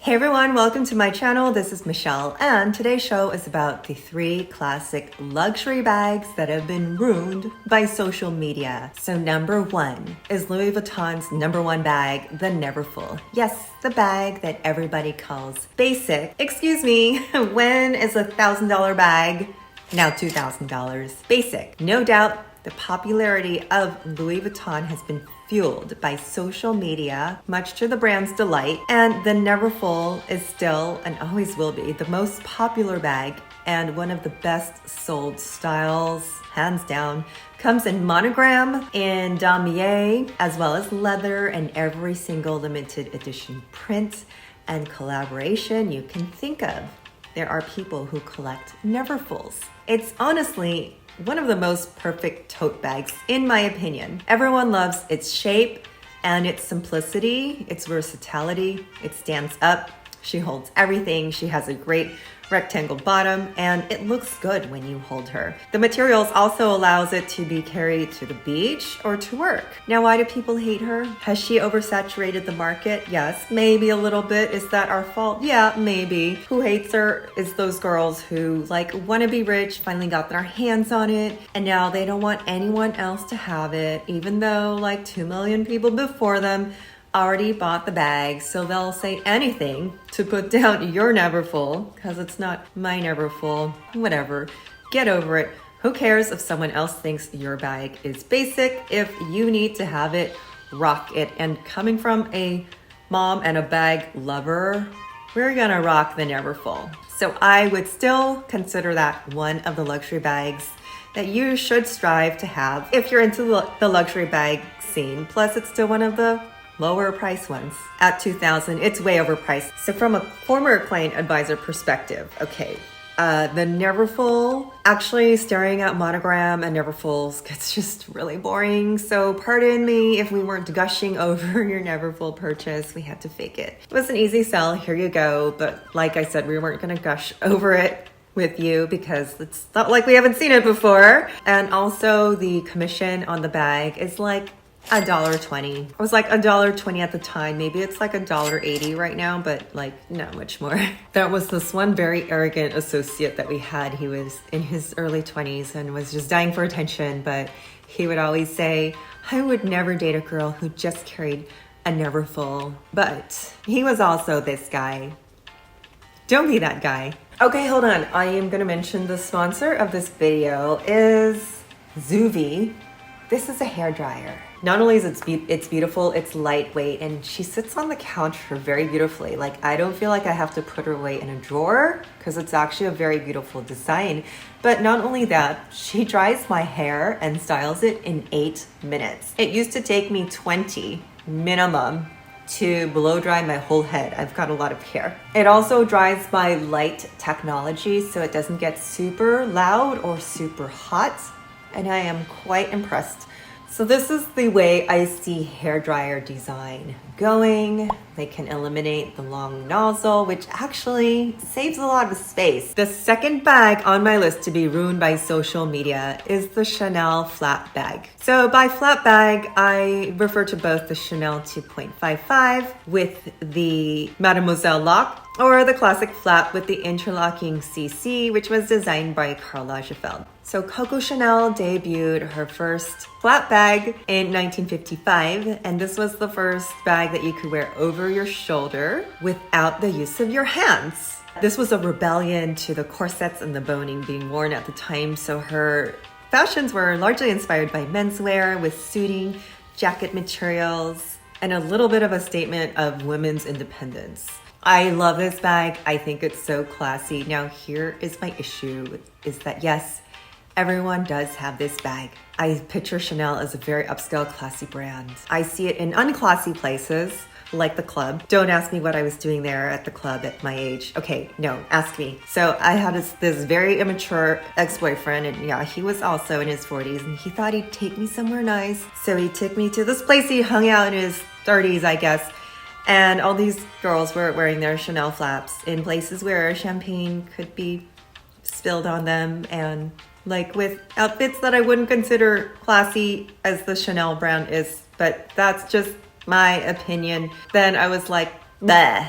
Hey everyone, welcome to my channel. This is Michelle, and today's show is about the 3 classic luxury bags that have been ruined by social media. So number 1 is Louis Vuitton's #1 bag, the Neverfull. Yes, the bag that everybody calls basic. Excuse me, when is a $1,000 bag now $2,000 basic? No doubt the popularity of Louis Vuitton has been fueled by social media, much to the brand's delight, and the Neverfull is still, and always will be, the most popular bag and one of the best sold styles, hands down. Comes in monogram, in damier, as well as leather, and every single limited edition print and collaboration you can think of. There are people who collect Neverfulls. It's honestly one of the most perfect tote bags, in my opinion. Everyone loves its shape and its simplicity, its versatility. It stands up, she holds everything, she has a great rectangle bottom, and it looks good when you hold her. The materials also allows it to be carried to the beach or to work. Now, why do people hate her? Has she oversaturated the market? Yes, maybe a little bit. Is that our fault? Yeah, maybe. Who hates her is those girls who want to be rich, finally got their hands on it, and now they don't want anyone else to have it, even though 2 million people before them already bought the bag, so they'll say anything to put down your Neverfull, because it's not my Neverfull. Whatever, get over it. Who cares if someone else thinks your bag is basic? If you need to have it, rock it. And coming from a mom and a bag lover, we're gonna rock the Neverfull. So I would still consider that one of the luxury bags that you should strive to have if you're into the luxury bag scene. Plus, it's still one of the lower price ones. At $2,000, it's way overpriced. So from a former client advisor perspective, okay, the Neverfull, actually staring at monogram and Neverfulls gets just really boring. So pardon me if we weren't gushing over your Neverfull purchase. We had to fake it. It was an easy sell, here you go. But like I said, we weren't gonna gush over it with you because it's not like we haven't seen it before. And also the commission on the bag is $1.20. It was $1.20 at the time. Maybe it's $1.80 right now, but not much more. There was this one very arrogant associate that we had. He was in his early 20s and was just dying for attention, but he would always say, I would never date a girl who just carried a Neverfull. But he was also this guy. Don't be that guy. Okay, hold on. I am gonna mention the sponsor of this video is ZUVI. This is a hairdryer. Not only is it's beautiful, it's lightweight, and she sits on the counter very beautifully. I don't feel like I have to put her away in a drawer because it's actually a very beautiful design. But not only that, she dries my hair and styles it in 8 minutes. It used to take me 20 minimum to blow dry my whole head. I've got a lot of hair. It also dries by light technology, so it doesn't get super loud or super hot, and I am quite impressed. So this is the way I see hairdryer design going. They can eliminate the long nozzle, which actually saves a lot of space. The second bag on my list to be ruined by social media is the Chanel flat bag. So by flat bag, I refer to both the Chanel 2.55 with the Mademoiselle lock, or the classic flat with the interlocking CC, which was designed by Karl Lagerfeld. So Coco Chanel debuted her first flat bag in 1955, and this was the first bag that you could wear over your shoulder without the use of your hands. This was a rebellion to the corsets and the boning being worn at the time, so her fashions were largely inspired by menswear with suiting, jacket materials, and a little bit of a statement of women's independence. I love this bag. I think it's so classy. Now here is my issue, is that yes, everyone does have this bag. I picture Chanel as a very upscale, classy brand. I see it in unclassy places, like the club. Don't ask me what I was doing there at the club at my age. Okay, no, ask me. So I had this very immature ex-boyfriend, and yeah, he was also in his 40s, and he thought he'd take me somewhere nice. So he took me to this place he hung out in his 30s, I guess. And all these girls were wearing their Chanel flaps in places where champagne could be spilled on them, and with outfits that I wouldn't consider classy as the Chanel brand is, but that's just my opinion. Then I was like, bleh,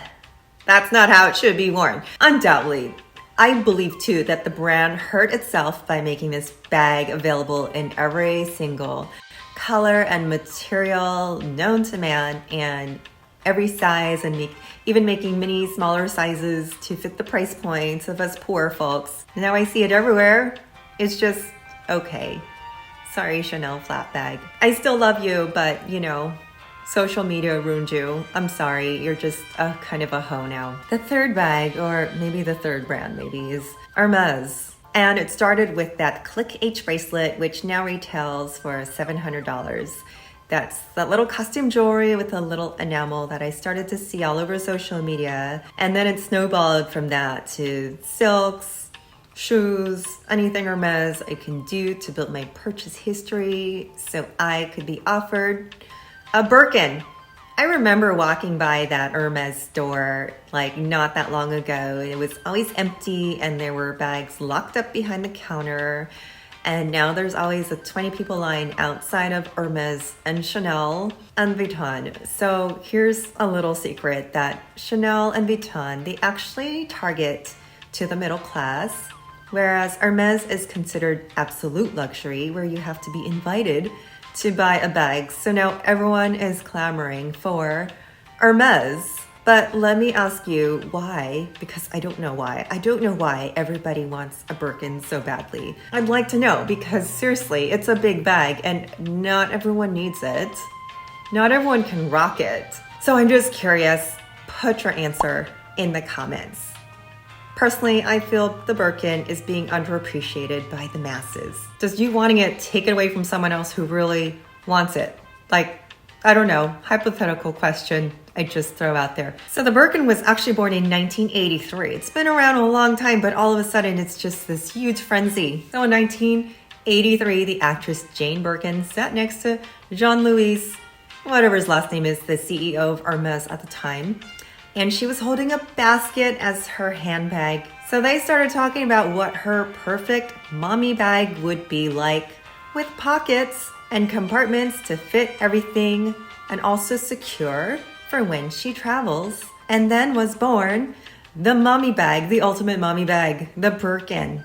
That's not how it should be worn. Undoubtedly, I believe too that the brand hurt itself by making this bag available in every single color and material known to man and every size, and even making mini smaller sizes to fit the price points of us poor folks. Now I see it everywhere. It's just okay. Sorry, Chanel flat bag. I still love you, but you know, social media ruined you. I'm sorry, you're just a kind of a hoe now. The third bag, or maybe the third brand maybe, is HERMES. And it started with that Click H bracelet, which now retails for $700. That's that little costume jewelry with a little enamel that I started to see all over social media. And then it snowballed from that to silks, shoes, anything Hermes I can do to build my purchase history so I could be offered a Birkin. I remember walking by that Hermes store like not that long ago. It was always empty and there were bags locked up behind the counter. And now there's always a 20 people line outside of Hermes and Chanel and VUITTON. So here's a little secret that Chanel and VUITTON, they actually target to the middle class, whereas Hermes is considered absolute luxury, where you have to be invited to buy a bag. So now everyone is clamoring for Hermes. But let me ask you why, because I don't know why. I don't know why everybody wants a Birkin so badly. I'd like to know, because seriously, it's a big bag and not everyone needs it. Not everyone can rock it. So I'm just curious, put your answer in the comments. Personally, I feel the Birkin is being underappreciated by the masses. Just you wanting it taken away from someone else who really wants it. Like, I don't know, hypothetical question I just throw out there. So the Birkin was actually born in 1983. It's been around a long time, but all of a sudden it's just this huge frenzy. So in 1983, the actress Jane Birkin sat next to Jean-Louis, whatever his last name is, the CEO of Hermes at the time. And she was holding a basket as her handbag. So they started talking about what her perfect mommy bag would be like, with pockets and compartments to fit everything and also secure for when she travels. And then was born the mommy bag, the ultimate mommy bag, the Birkin.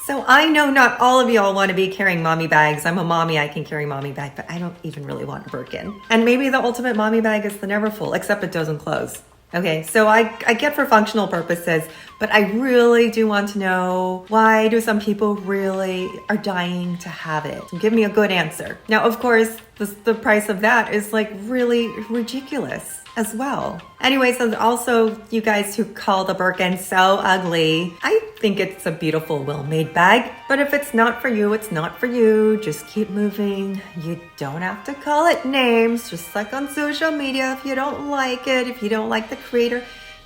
So I know not all of y'all want to be carrying mommy bags. I'm a mommy, I can carry mommy bag, but I don't even really want a Birkin. And maybe the ultimate mommy bag is the Neverfull, except it doesn't close. Okay, so I get for functional purposes, but I really do want to know, why do some people really are dying to have it? Give me a good answer. Now, of course, the price of that is like really ridiculous as well. Anyways, and also you guys who call the Birkin so ugly, I think it's a beautiful, well-made bag. But if it's not for you, it's not for you. Just keep moving. You don't have to call it names, just like on social media. If you don't like it, if you don't like the creator,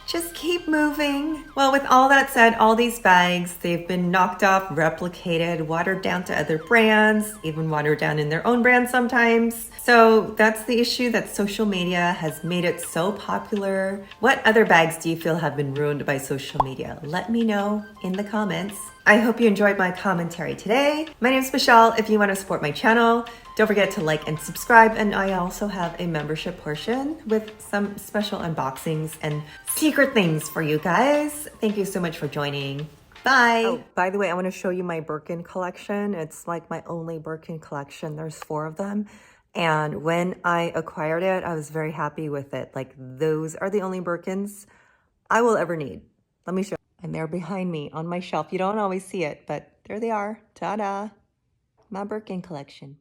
just keep moving. Well, with all that said, all these bags, they've been knocked off, replicated, watered down to other brands, even watered down in their own brand sometimes. So that's the issue, that social media has made it so popular. What other bags do you feel have been ruined by social media? Let me know in the comments. I hope you enjoyed my commentary today. My name is Michelle. If you want to support my channel, don't forget to like and subscribe. And I also have a membership portion with some special unboxings and secret things for you guys. Thank you so much for joining. Bye. Oh, by the way, I want to show you my Birkin collection. It's like my only Birkin collection. There's 4 of them. And when I acquired it, I was very happy with it. Like, those are the only Birkins I will ever need. Let me show you. And they're behind me on my shelf. You don't always see it, but there they are. Ta-da! My Birkin collection.